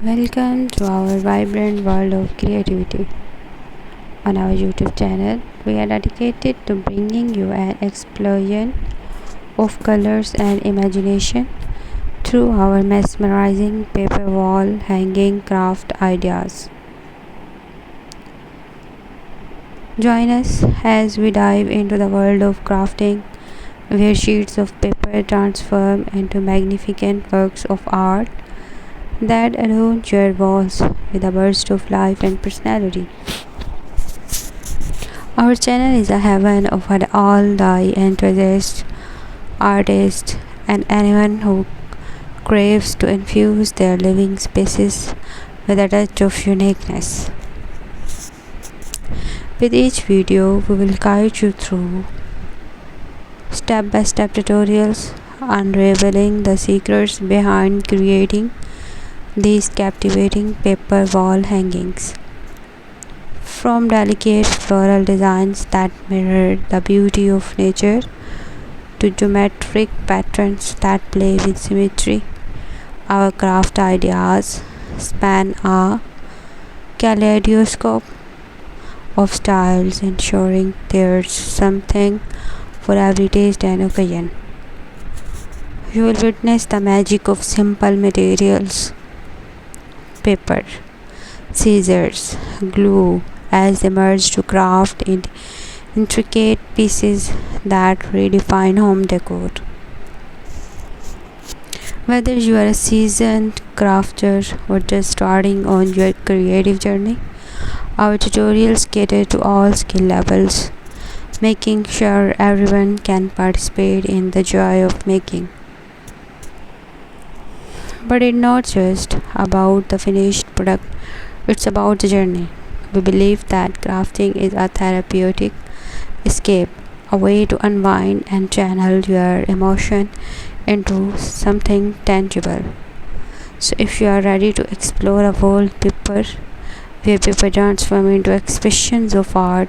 Welcome to our vibrant world of creativity. On our YouTube channel, we are dedicated to bringing you an explosion of colors and imagination through our mesmerizing paper wall hanging craft ideas. Join us as we dive into the world of crafting, where sheets of paper transform into magnificent works of art that adorn your walls with a burst of life and personality. Our channel is a heaven of all the enthusiasts, artists, and anyone who craves to infuse their living spaces with a touch of uniqueness. With each video, we will guide you through step by step tutorials, unraveling the secrets behind creating these captivating paper wall hangings. From delicate floral designs that mirror the beauty of nature to geometric patterns that play with symmetry, our craft ideas span a kaleidoscope of styles, ensuring there's something for every taste and occasion. You will witness the magic of simple materials: paper, scissors, glue, as they merge to craft intricate pieces that redefine home decor. Whether you are a seasoned crafter or just starting on your creative journey, our tutorials cater to all skill levels, making sure everyone can participate in the joy of making. But it's not just about the finished product, it's about the journey. We believe that crafting is a therapeutic escape, a way to unwind and channel your emotion into something tangible. So, if you are ready to explore a world where paper transforms into expressions of art,